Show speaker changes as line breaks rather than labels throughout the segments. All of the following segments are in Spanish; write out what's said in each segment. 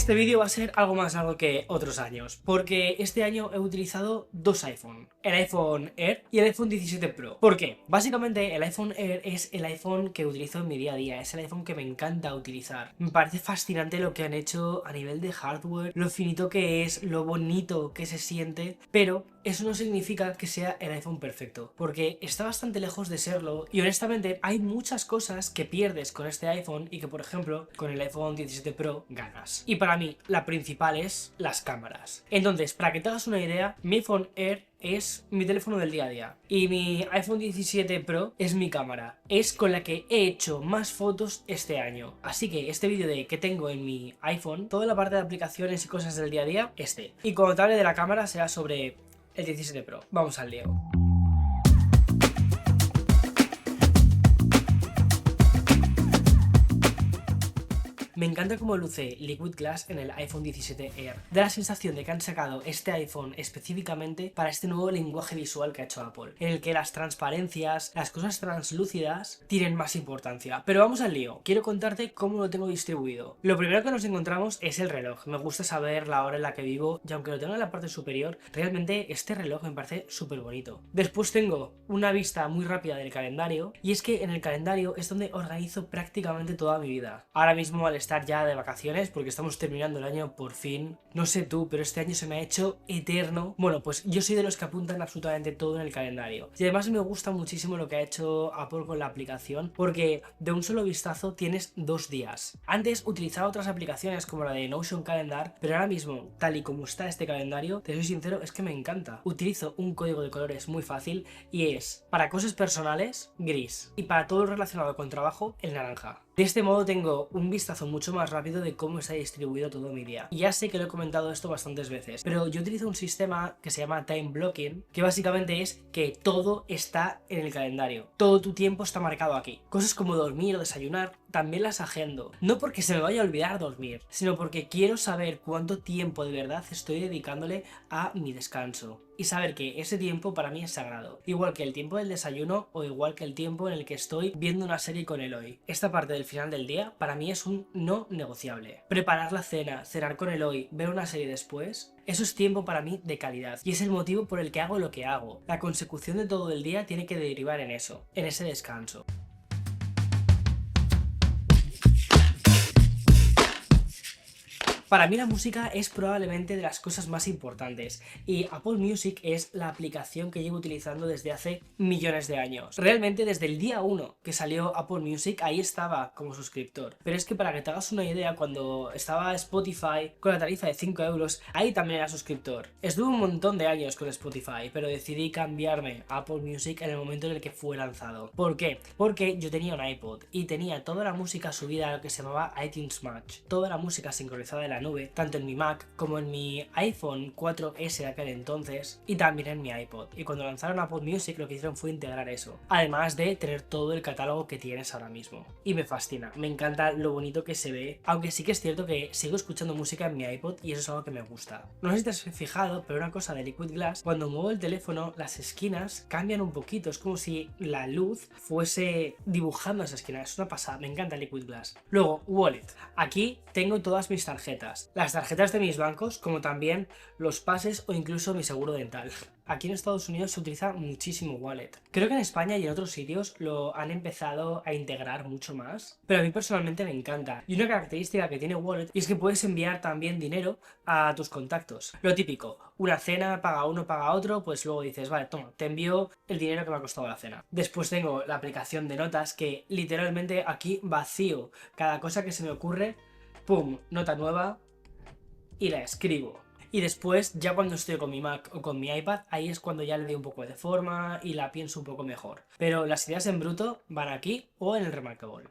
Este vídeo va a ser algo más largo que otros años, porque este año he utilizado dos iPhone, el iPhone Air y el iPhone 17 Pro. ¿Por qué? Básicamente el iPhone Air es el iPhone que utilizo en mi día a día, es el iPhone que me encanta utilizar. Me parece fascinante lo que han hecho a nivel de hardware, lo finito que es, lo bonito que se siente, pero eso no significa que sea el iPhone perfecto, porque está bastante lejos de serlo y honestamente hay muchas cosas que pierdes con este iPhone y que por ejemplo con el iPhone 17 Pro ganas. Y para mí la principal es las cámaras. Entonces, para que te hagas una idea, mi iPhone Air es mi teléfono del día a día y mi iPhone 17 Pro es mi cámara, es con la que he hecho más fotos este año. Así que este vídeo de que tengo en mi iPhone, toda la parte de aplicaciones y cosas del día a día, y cuando te hable de la cámara será sobre el 17 Pro. Vamos al lío. Me encanta cómo luce Liquid Glass en el iPhone 17 Air. Da la sensación de que han sacado este iPhone específicamente para este nuevo lenguaje visual que ha hecho Apple, en el que las transparencias, las cosas translúcidas tienen más importancia. Pero vamos al lío. Quiero contarte cómo lo tengo distribuido. Lo primero que nos encontramos es el reloj. Me gusta saber la hora en la que vivo y aunque lo tengo en la parte superior, realmente este reloj me parece súper bonito. Después tengo una vista muy rápida del calendario y es que en el calendario es donde organizo prácticamente toda mi vida. Ahora mismo al estar ya de vacaciones, porque estamos terminando el año por fin. No sé tú, pero este año se me ha hecho eterno. Bueno, pues yo soy de los que apuntan absolutamente todo en el calendario. Y además me gusta muchísimo lo que ha hecho Apple con la aplicación, porque de un solo vistazo tienes 2 días. Antes utilizaba otras aplicaciones como la de Notion Calendar, pero ahora mismo, tal y como está este calendario, te soy sincero, es que me encanta. Utilizo un código de colores muy fácil y es, para cosas personales, gris. Y para todo lo relacionado con trabajo, el naranja. De este modo tengo un vistazo mucho más rápido de cómo está distribuido todo mi día. Y ya sé que lo he comentado esto bastantes veces, pero yo utilizo un sistema que se llama Time Blocking, que básicamente es que todo está en el calendario. Todo tu tiempo está marcado aquí. Cosas como dormir o desayunar, también las agendo. No porque se me vaya a olvidar dormir, sino porque quiero saber cuánto tiempo de verdad estoy dedicándole a mi descanso. Y saber que ese tiempo para mí es sagrado. Igual que el tiempo del desayuno o igual que el tiempo en el que estoy viendo una serie con Eloy. Esta parte del final del día para mí es un no negociable. Preparar la cena, cenar con Eloy, ver una serie después, eso es tiempo para mí de calidad. Y es el motivo por el que hago lo que hago. La consecución de todo el día tiene que derivar en eso, en ese descanso. Para mí la música es probablemente de las cosas más importantes y Apple Music es la aplicación que llevo utilizando desde hace millones de años. Realmente desde el día 1 que salió Apple Music ahí estaba como suscriptor. Pero es que para que te hagas una idea, cuando estaba Spotify con la tarifa de 5 euros, ahí también era suscriptor. Estuve un montón de años con Spotify, pero decidí cambiarme a Apple Music en el momento en el que fue lanzado. ¿Por qué? Porque yo tenía un iPod y tenía toda la música subida a lo que se llamaba iTunes Match. Toda la música sincronizada de la nube, tanto en mi Mac como en mi iPhone 4S de aquel entonces y también en mi iPod. Y cuando lanzaron Apple Music lo que hicieron fue integrar eso, además de tener todo el catálogo que tienes ahora mismo. Y me fascina, me encanta lo bonito que se ve, aunque sí que es cierto que sigo escuchando música en mi iPod y eso es algo que me gusta. No sé si te has fijado, pero una cosa de Liquid Glass, cuando muevo el teléfono las esquinas cambian un poquito, es como si la luz fuese dibujando esas esquinas, es una pasada, me encanta Liquid Glass. Luego, Wallet. Aquí tengo todas mis tarjetas. Las tarjetas de mis bancos, como también los pases o incluso mi seguro dental. Aquí en Estados Unidos se utiliza muchísimo Wallet. Creo que en España y en otros sitios lo han empezado a integrar mucho más, pero a mí personalmente me encanta. Y una característica que tiene Wallet es que puedes enviar también dinero a tus contactos. Lo típico, una cena, paga uno, paga otro, pues luego dices, vale, toma, te envío el dinero que me ha costado la cena. Después tengo la aplicación de notas que literalmente aquí vacío cada cosa que se me ocurre, pum, nota nueva y la escribo. Y después, ya cuando estoy con mi Mac o con mi iPad, ahí es cuando ya le doy un poco de forma y la pienso un poco mejor. Pero las ideas en bruto van aquí o en el Remarkable.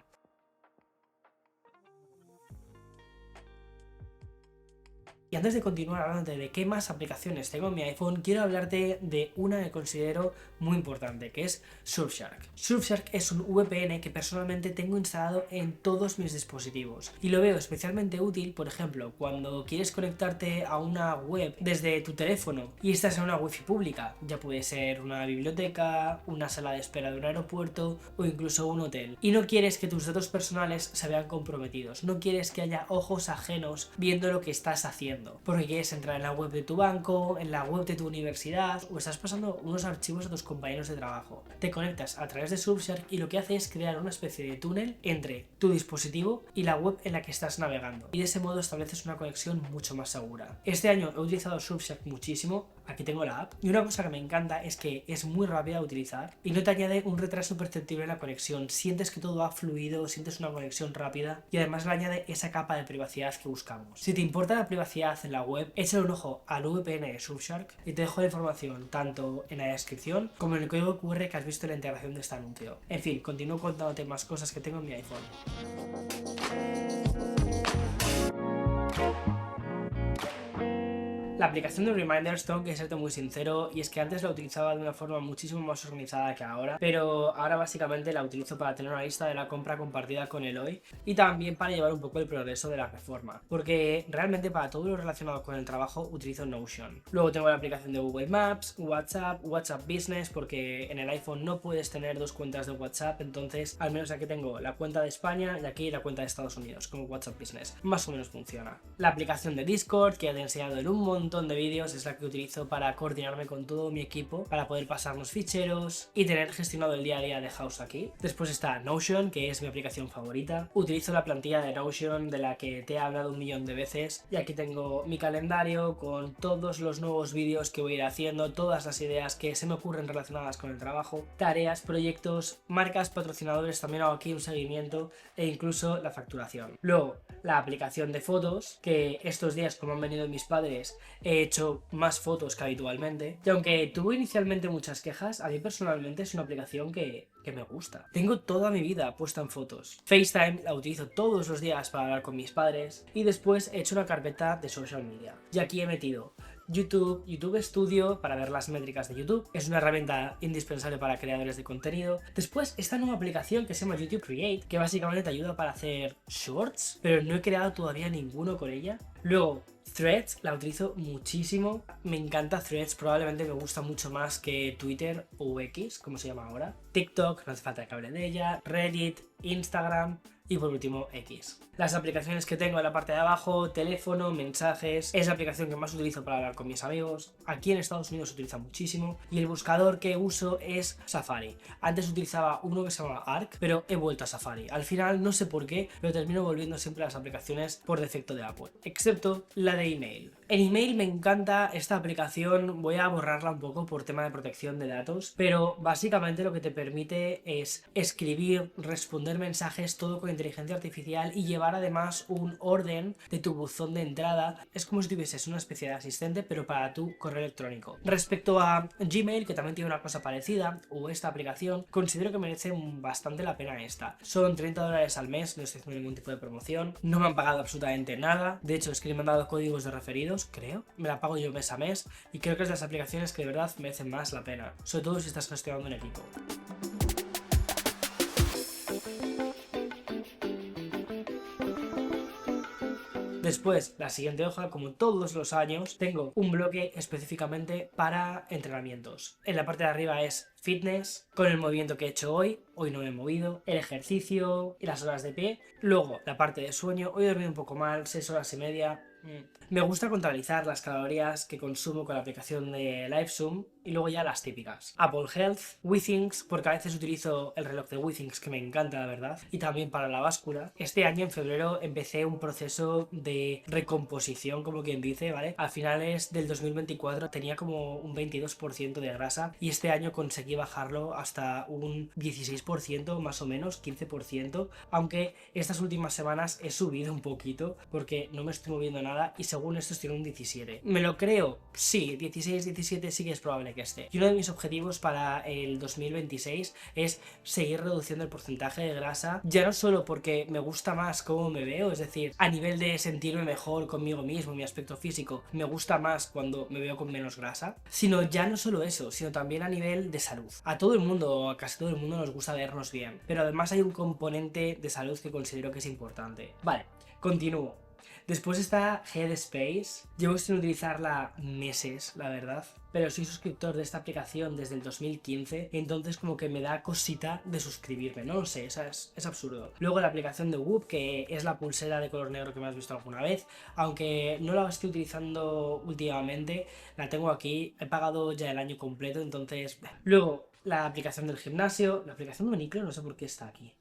Y antes de continuar hablando de qué más aplicaciones tengo en mi iPhone, quiero hablarte de una que considero muy importante, que es Surfshark. Surfshark es un VPN que personalmente tengo instalado en todos mis dispositivos y lo veo especialmente útil, por ejemplo, cuando quieres conectarte a una web desde tu teléfono y estás en una wifi pública. Ya puede ser una biblioteca, una sala de espera de un aeropuerto o incluso un hotel. Y no quieres que tus datos personales se vean comprometidos, no quieres que haya ojos ajenos viendo lo que estás haciendo, porque quieres entrar en la web de tu banco, en la web de tu universidad o estás pasando unos archivos a tus compañeros de trabajo. Te conectas a través de Surfshark y lo que hace es crear una especie de túnel entre tu dispositivo y la web en la que estás navegando, y de ese modo estableces una conexión mucho más segura. Este año he utilizado Surfshark muchísimo, aquí tengo la app, y una cosa que me encanta es que es muy rápida de utilizar y no te añade un retraso perceptible en la conexión. Sientes que todo va fluido, sientes una conexión rápida y además le añade esa capa de privacidad que buscamos. Si te importa la privacidad en la web, échale un ojo al VPN de Surfshark y te dejo la información tanto en la descripción como en el código QR que has visto en la integración de este anuncio. En fin, continúo contándote más cosas que tengo en mi iPhone. La aplicación de Reminders, tengo que serte muy sincero, y es que antes la utilizaba de una forma muchísimo más organizada que ahora, pero ahora básicamente la utilizo para tener una lista de la compra compartida con Eloy y también para llevar un poco el progreso de la reforma, porque realmente para todo lo relacionado con el trabajo utilizo Notion. Luego tengo la aplicación de Google Maps, WhatsApp Business, porque en el iPhone no puedes tener dos cuentas de WhatsApp, entonces al menos aquí tengo la cuenta de España y aquí la cuenta de Estados Unidos como WhatsApp Business. Más o menos funciona. La aplicación de Discord, que ya te he enseñado en un montón de vídeos, es la que utilizo para coordinarme con todo mi equipo, para poder pasarnos ficheros y tener gestionado el día a día de House aquí. Después está Notion, que es mi aplicación favorita. Utilizo la plantilla de Notion de la que te he hablado 1.000.000 de veces, y aquí tengo mi calendario con todos los nuevos vídeos que voy a ir haciendo, todas las ideas que se me ocurren relacionadas con el trabajo, tareas, proyectos, marcas, patrocinadores, también hago aquí un seguimiento e incluso la facturación. Luego, la aplicación de fotos, que estos días, como han venido mis padres, he hecho más fotos que habitualmente, y aunque tuvo inicialmente muchas quejas, a mí personalmente es una aplicación que me gusta. Tengo toda mi vida puesta en fotos. FaceTime la utilizo todos los días para hablar con mis padres, y después he hecho una carpeta de social media, y aquí he metido YouTube Studio para ver las métricas de YouTube. Es una herramienta indispensable para creadores de contenido. Después esta nueva aplicación que se llama YouTube Create, que básicamente te ayuda para hacer shorts, pero no he creado todavía ninguno con ella. Luego Threads la utilizo muchísimo, me encanta Threads, probablemente me gusta mucho más que Twitter o X, como se llama ahora. TikTok, no hace falta que hable de ella. Reddit, Instagram y por último X. Las aplicaciones que tengo en la parte de abajo: teléfono, mensajes, es la aplicación que más utilizo para hablar con mis amigos. Aquí en Estados Unidos se utiliza muchísimo, y el buscador que uso es Safari. Antes utilizaba uno que se llama Arc, pero he vuelto a Safari. Al final no sé por qué, pero termino volviendo siempre a las aplicaciones por defecto de Apple, excepto la de email. En email me encanta esta aplicación, voy a borrarla un poco por tema de protección de datos, pero básicamente lo que te permite es escribir, responder mensajes, todo con inteligencia artificial, y llevar además un orden de tu buzón de entrada. Es como si tuvieses una especie de asistente, pero para tu correo electrónico. Respecto a Gmail, que también tiene una cosa parecida, o esta aplicación, considero que merece bastante la pena esta. Son $30 al mes, no estoy haciendo ningún tipo de promoción, no me han pagado absolutamente nada. De hecho, es que me han dado códigos de referidos, creo. Me la pago yo mes a mes, y creo que es de las aplicaciones que de verdad merecen más la pena, sobre todo si estás gestionando un equipo. Después, la siguiente hoja, como todos los años, tengo un bloque específicamente para entrenamientos. En la parte de arriba es fitness, con el movimiento que he hecho hoy no me he movido, el ejercicio y las horas de pie. Luego, la parte de sueño, hoy he dormido un poco mal, 6 horas y media. Me gusta contabilizar las calorías que consumo con la aplicación de Livezoom, y luego ya las típicas: Apple Health, Withings, porque a veces utilizo el reloj de Withings, que me encanta la verdad, y también para la báscula. Este año en febrero empecé un proceso de recomposición, como quien dice, ¿vale? A finales del 2024 tenía como un 22% de grasa, y este año conseguí bajarlo hasta un 16% más o menos, 15%, aunque estas últimas semanas he subido un poquito porque no me estoy moviendo nada, y según esto estoy en un 17. ¿Me lo creo? Sí, 16, 17 sí que es probable que que esté. Y uno de mis objetivos para el 2026 es seguir reduciendo el porcentaje de grasa, ya no solo porque me gusta más cómo me veo, es decir, a nivel de sentirme mejor conmigo mismo, mi aspecto físico, me gusta más cuando me veo con menos grasa, sino ya no solo eso, sino también a nivel de salud. A todo el mundo, a casi todo el mundo nos gusta vernos bien, pero además hay un componente de salud que considero que es importante. Vale, continúo. Después está Headspace. Llevo sin utilizarla meses, la verdad, pero soy suscriptor de esta aplicación desde el 2015, entonces como que me da cosita de suscribirme, no lo sé, es absurdo. Luego la aplicación de Whoop, que es la pulsera de color negro que me has visto alguna vez, aunque no la estoy utilizando últimamente, la tengo aquí, he pagado ya el año completo, entonces... Luego la aplicación del gimnasio, la aplicación de Uniclo, no sé por qué está aquí.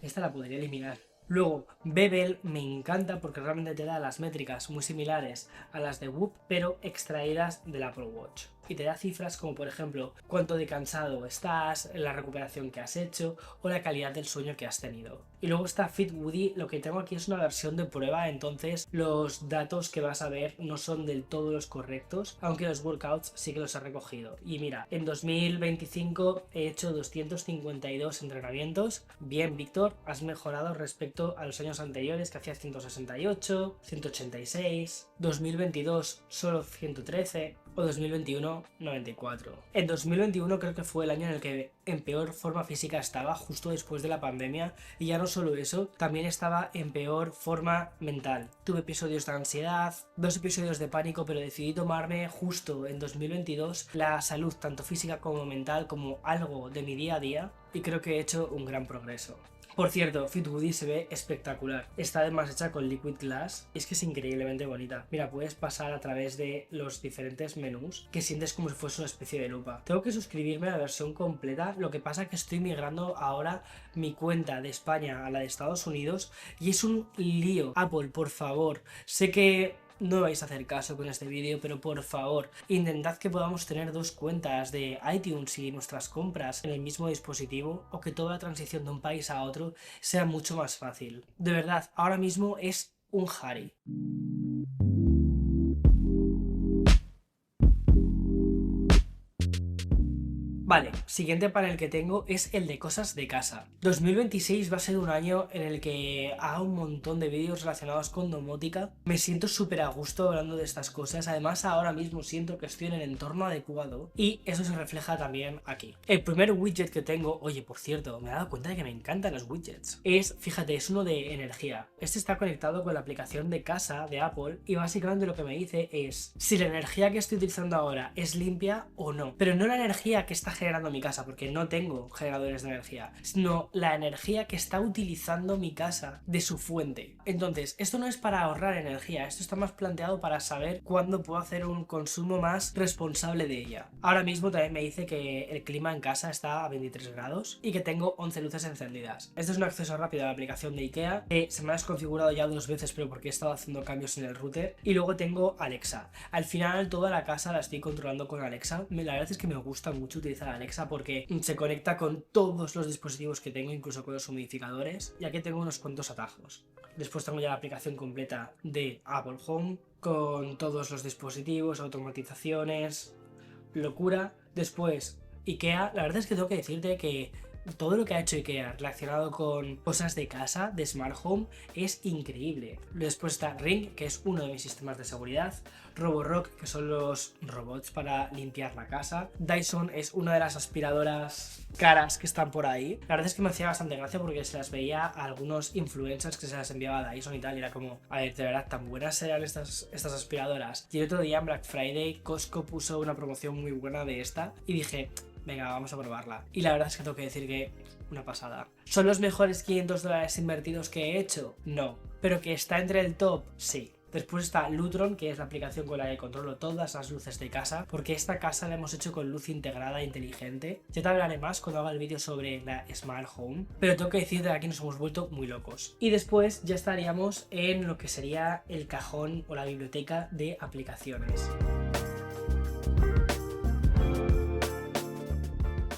Esta la podría eliminar. Luego, Bebel me encanta porque realmente te da las métricas muy similares a las de Whoop, pero extraídas del Apple Watch. Y te da cifras como por ejemplo cuánto de cansado estás, la recuperación que has hecho o la calidad del sueño que has tenido. Y luego está FitWoody, lo que tengo aquí es una versión de prueba, entonces los datos que vas a ver no son del todo los correctos, aunque los workouts sí que los he recogido. Y mira, en 2025 he hecho 252 entrenamientos. Bien, Víctor, has mejorado respecto a los años anteriores que hacías 168, 186, 2022 solo 113 o 2021 94. En 2021 creo que fue el año en el que en peor forma física estaba justo después de la pandemia, y ya no solo eso, también estaba en peor forma mental. Tuve episodios de ansiedad, 2 episodios de pánico, pero decidí tomarme justo en 2022 la salud tanto física como mental como algo de mi día a día, y creo que he hecho un gran progreso. Por cierto, FitWoody se ve espectacular. Está además hecha con Liquid Glass. Es que es increíblemente bonita. Mira, puedes pasar a través de los diferentes menús que sientes como si fuese una especie de lupa. Tengo que suscribirme a la versión completa. Lo que pasa es que estoy migrando ahora mi cuenta de España a la de Estados Unidos y es un lío. Apple, por favor. Sé que no vais a hacer caso con este vídeo, pero por favor, intentad que podamos tener 2 cuentas de iTunes y nuestras compras en el mismo dispositivo, o que toda la transición de un país a otro sea mucho más fácil. De verdad, ahora mismo es un jari. Vale, siguiente panel que tengo es el de cosas de casa. 2026 va a ser un año en el que haga un montón de vídeos relacionados con domótica. Me siento súper a gusto hablando de estas cosas. Además, ahora mismo siento que estoy en el entorno adecuado y eso se refleja también aquí. El primer widget que tengo, oye, por cierto, me he dado cuenta de que me encantan los widgets. Fíjate, es uno de energía. Este está conectado con la aplicación de casa de Apple y básicamente lo que me dice es si la energía que estoy utilizando ahora es limpia o no. Pero no la energía que está generando mi casa, porque no tengo generadores de energía, sino la energía que está utilizando mi casa de su fuente. Entonces, esto no es para ahorrar energía, esto está más planteado para saber cuándo puedo hacer un consumo más responsable de ella. Ahora mismo también me dice que el clima en casa está a 23 grados y que tengo 11 luces encendidas. Este es un acceso rápido a la aplicación de IKEA, que se me ha desconfigurado ya 2 veces, pero porque he estado haciendo cambios en el router. Y luego tengo Alexa. Al final toda la casa la estoy controlando con Alexa. La verdad es que me gusta mucho utilizar Alexa porque se conecta con todos los dispositivos que tengo, incluso con los humidificadores, y aquí tengo unos cuantos atajos. Después tengo ya la aplicación completa de Apple Home con todos los dispositivos, automatizaciones, locura. Después IKEA, la verdad es que tengo que decirte que todo lo que ha hecho IKEA relacionado con cosas de casa, de Smart Home, es increíble. Después está Ring, que es uno de mis sistemas de seguridad. Roborock, que son los robots para limpiar la casa. Dyson es una de las aspiradoras caras que están por ahí. La verdad es que me hacía bastante gracia porque se las veía a algunos influencers que se las enviaba a Dyson y tal, y era como, a ver, de verdad, tan buenas serán estas aspiradoras. Y el otro día en Black Friday Costco puso una promoción muy buena de esta y dije, venga, vamos a probarla. Y la verdad es que tengo que decir que una pasada. ¿Son los mejores $500 invertidos que he hecho? No. ¿Pero que está entre el top? Sí. Después está Lutron, que es la aplicación con la que controlo todas las luces de casa, porque esta casa la hemos hecho con luz integrada e inteligente. Ya te hablaré más cuando haga el vídeo sobre la Smart Home, pero tengo que decir que aquí nos hemos vuelto muy locos. Y después ya estaríamos en lo que sería el cajón o la biblioteca de aplicaciones.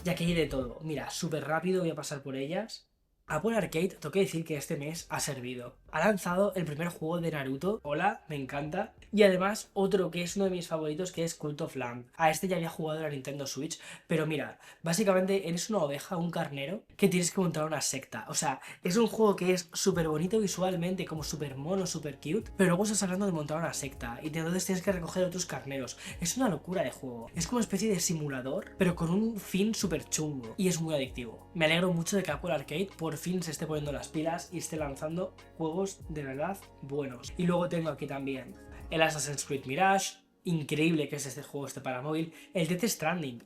Ya que hay de todo. Mira, súper rápido voy a pasar por ellas. Apple Arcade, tengo que decir que este mes ha servido. Ha lanzado el primer juego de Naruto. Hola, me encanta. Y además otro que es uno de mis favoritos, que es Cult of Lamb. A este ya había jugado en la Nintendo Switch, pero mira, básicamente eres una oveja, un carnero, que tienes que montar una secta. O sea, es un juego que es súper bonito visualmente, como súper mono, súper cute, pero luego estás hablando de montar una secta y entonces tienes que recoger otros carneros. Es una locura de juego. Es como una especie de simulador, pero con un fin súper chungo y es muy adictivo. Me alegro mucho de que Apple Arcade por fin se esté poniendo las pilas y esté lanzando juegos de verdad buenos. Y luego tengo aquí también el Assassin's Creed Mirage, increíble que es este juego para móvil, el Death Stranding,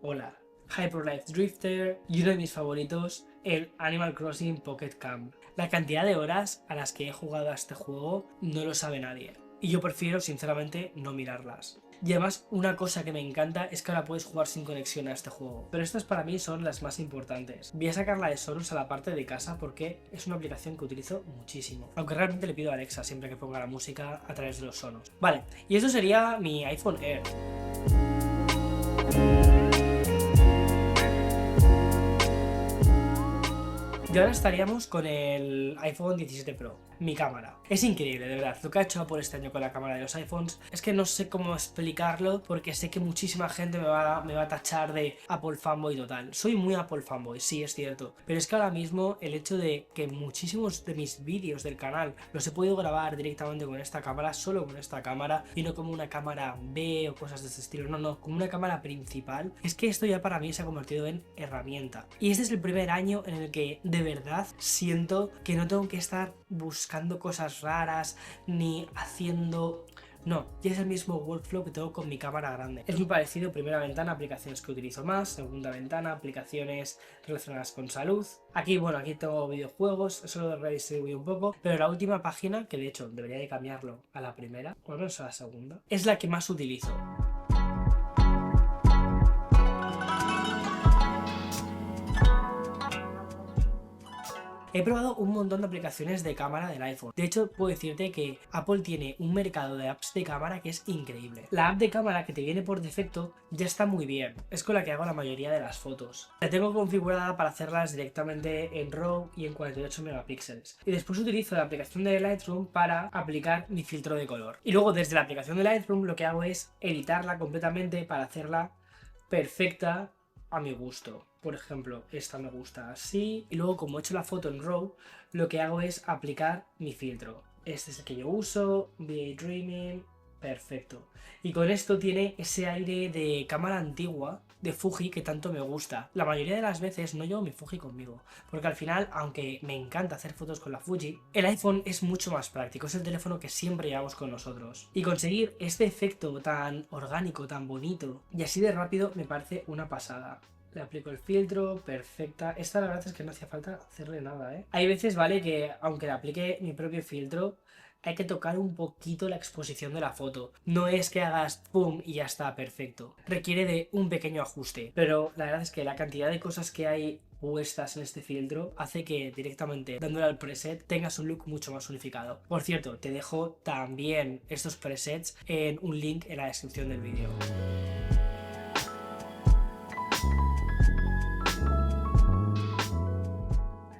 hola, Hyper Light Drifter y uno de mis favoritos, el Animal Crossing Pocket Camp. La cantidad de horas a las que he jugado a este juego no lo sabe nadie y yo prefiero sinceramente no mirarlas. Y además una cosa que me encanta es que ahora puedes jugar sin conexión a este juego. Pero estas para mí son las más importantes. Voy a sacar la de Sonos a la parte de casa porque es una aplicación que utilizo muchísimo. Aunque realmente le pido a Alexa siempre que ponga la música a través de los Sonos. Vale, y eso sería mi iPhone Air. Y ahora estaríamos con el iPhone 17 Pro, mi cámara. Es increíble, de verdad, lo que ha hecho Apple este año con la cámara de los iPhones. Es que no sé cómo explicarlo porque sé que muchísima gente me va a tachar de Apple fanboy total. Soy muy Apple fanboy, sí, es cierto. Pero es que ahora mismo el hecho de que muchísimos de mis vídeos del canal los he podido grabar directamente con esta cámara, solo con esta cámara, y no como una cámara B o cosas de ese estilo, no, como una cámara principal. Es que esto ya para mí se ha convertido en herramienta. Y este es el primer año en el que de verdad siento que no tengo que estar buscando cosas raras ni haciendo... No, ya es el mismo workflow que tengo con mi cámara grande. Es muy parecido, primera ventana, aplicaciones que utilizo más, segunda ventana, aplicaciones relacionadas con salud. Aquí, bueno, aquí tengo videojuegos, eso lo redistribuí un poco, pero la última página, que de hecho debería de cambiarlo a la primera, o al menos a la segunda, es la que más utilizo. He probado un montón de aplicaciones de cámara del iPhone. De hecho, puedo decirte que Apple tiene un mercado de apps de cámara que es increíble. La app de cámara que te viene por defecto ya está muy bien. Es con la que hago la mayoría de las fotos. La tengo configurada para hacerlas directamente en RAW y en 48 megapíxeles. Y después utilizo la aplicación de Lightroom para aplicar mi filtro de color. Y luego desde la aplicación de Lightroom lo que hago es editarla completamente para hacerla perfecta a mi gusto. Por ejemplo, esta me gusta así. Y luego, como he hecho la foto en RAW, lo que hago es aplicar mi filtro. Este es el que yo uso, VA Dreaming, perfecto. Y con esto tiene ese aire de cámara antigua de Fuji que tanto me gusta. La mayoría de las veces no llevo mi Fuji conmigo, porque al final, aunque me encanta hacer fotos con la Fuji, el iPhone es mucho más práctico, es el teléfono que siempre llevamos con nosotros. Y conseguir este efecto tan orgánico, tan bonito y así de rápido me parece una pasada. Le aplico el filtro, perfecta. Esta la verdad es que no hacía falta hacerle nada, ¿eh? Hay veces, vale, que aunque le aplique mi propio filtro, hay que tocar un poquito la exposición de la foto. No es que hagas pum y ya está perfecto. Requiere de un pequeño ajuste. Pero la verdad es que la cantidad de cosas que hay puestas en este filtro hace que directamente dándole al preset tengas un look mucho más unificado. Por cierto, te dejo también estos presets en un link en la descripción del vídeo.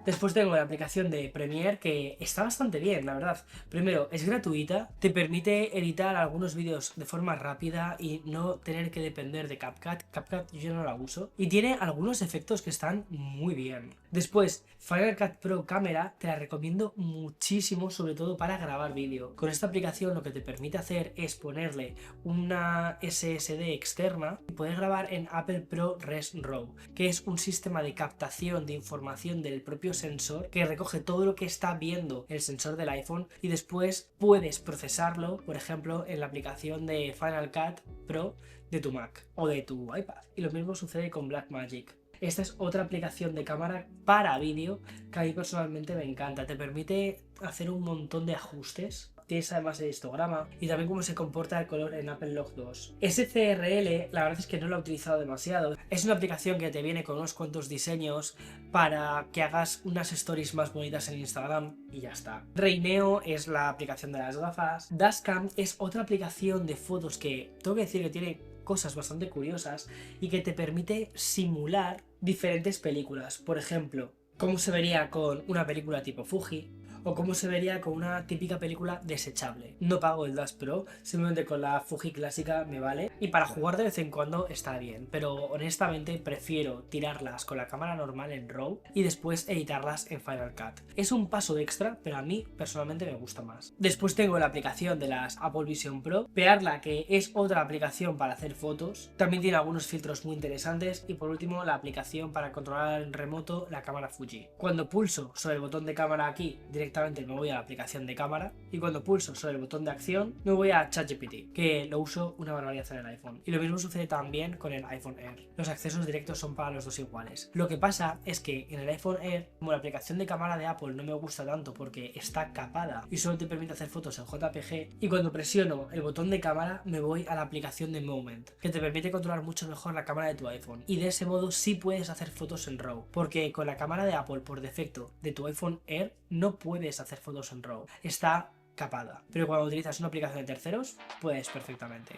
Después tengo la aplicación de Premiere que está bastante bien, la verdad. Primero, es gratuita, te permite editar algunos vídeos de forma rápida y no tener que depender de CapCut. CapCut yo no la uso. Y tiene algunos efectos que están muy bien. Después, Final Cut Pro Camera te la recomiendo muchísimo, sobre todo para grabar vídeo. Con esta aplicación lo que te permite hacer es ponerle una SSD externa y poder grabar en Apple Pro Res RAW, que es un sistema de captación de información del propio sensor que recoge todo lo que está viendo el sensor del iPhone y después puedes procesarlo, por ejemplo, en la aplicación de Final Cut Pro de tu Mac o de tu iPad. Y lo mismo sucede con Blackmagic. Esta es otra aplicación de cámara para vídeo que a mí personalmente me encanta. Te permite hacer un montón de ajustes. Tienes además el histograma y también cómo se comporta el color en Apple Log 2. SCRL, la verdad es que no lo he utilizado demasiado. Es una aplicación que te viene con unos cuantos diseños para que hagas unas stories más bonitas en Instagram y ya está. Raineo es la aplicación de las gafas. Dashcam es otra aplicación de fotos que tengo que decir que tiene cosas bastante curiosas y que te permite simular diferentes películas. Por ejemplo, cómo se vería con una película tipo Fuji, o cómo se vería con una típica película desechable. No pago el Dash Pro, simplemente con la Fuji clásica me vale, y para jugar de vez en cuando está bien, pero honestamente prefiero tirarlas con la cámara normal en RAW y después editarlas en Final Cut. Es un paso extra, pero a mí personalmente me gusta más. Después tengo la aplicación de las Apple Vision Pro, Pearla, que es otra aplicación para hacer fotos, también tiene algunos filtros muy interesantes, y por último la aplicación para controlar en remoto la cámara Fuji. Cuando pulso sobre el botón de cámara aquí, directamente me voy a la aplicación de cámara, y cuando pulso sobre el botón de acción me voy a ChatGPT, que lo uso una barbaridad en el iPhone. Y lo mismo sucede también con el iPhone Air. Los accesos directos son para los dos iguales. Lo que pasa es que en el iPhone Air, como la aplicación de cámara de Apple no me gusta tanto porque está capada y solo te permite hacer fotos en JPG, y cuando presiono el botón de cámara me voy a la aplicación de Moment, que te permite controlar mucho mejor la cámara de tu iPhone, y de ese modo sí puedes hacer fotos en RAW, porque con la cámara de Apple por defecto de tu iPhone Air no puedes hacer fotos en RAW, está capada, pero cuando utilizas una aplicación de terceros puedes perfectamente.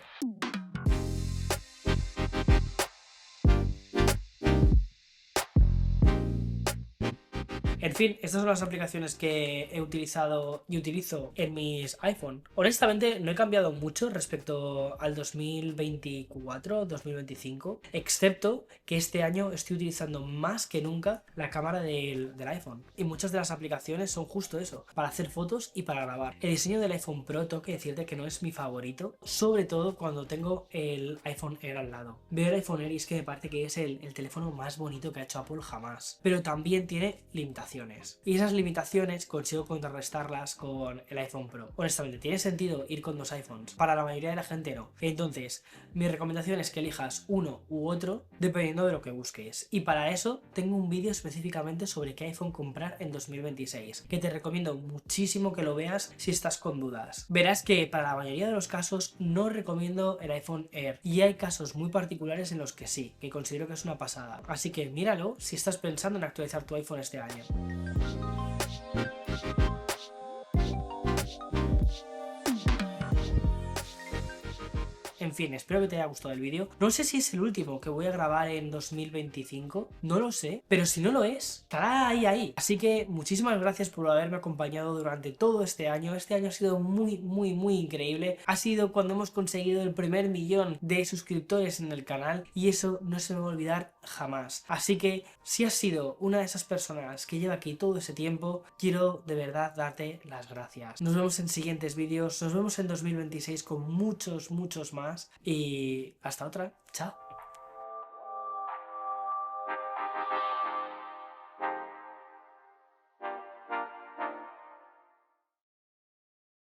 En fin, estas son las aplicaciones que he utilizado y utilizo en mis iPhone. Honestamente, no he cambiado mucho respecto al 2024-2025, excepto que este año estoy utilizando más que nunca la cámara del iPhone. Y muchas de las aplicaciones son justo eso, para hacer fotos y para grabar. El diseño del iPhone Pro, tengo que decirte que no es mi favorito, sobre todo cuando tengo el iPhone Air al lado. Veo el iPhone Air y es que me parece que es el teléfono más bonito que ha hecho Apple jamás. Pero también tiene limitaciones. Y esas limitaciones consigo contrarrestarlas con el iPhone Pro. Honestamente, ¿tiene sentido ir con dos iPhones? Para la mayoría de la gente no. Entonces, mi recomendación es que elijas uno u otro dependiendo de lo que busques. Y para eso tengo un vídeo específicamente sobre qué iPhone comprar en 2026, que te recomiendo muchísimo que lo veas si estás con dudas. Verás que para la mayoría de los casos no recomiendo el iPhone Air, y hay casos muy particulares en los que sí, que considero que es una pasada. Así que míralo si estás pensando en actualizar tu iPhone este año. En fin, espero que te haya gustado el vídeo. No sé si es el último que voy a grabar en 2025, no lo sé, pero si no lo es, estará ahí. Así que muchísimas gracias por haberme acompañado durante todo este año. Este año ha sido muy increíble. Ha sido cuando hemos conseguido el primer millón de suscriptores en el canal, y eso no se me va a olvidar jamás. Así que si has sido una de esas personas que lleva aquí todo ese tiempo, quiero de verdad darte las gracias. Nos vemos en siguientes vídeos, nos vemos en 2026 con muchos más, y hasta otra, chao.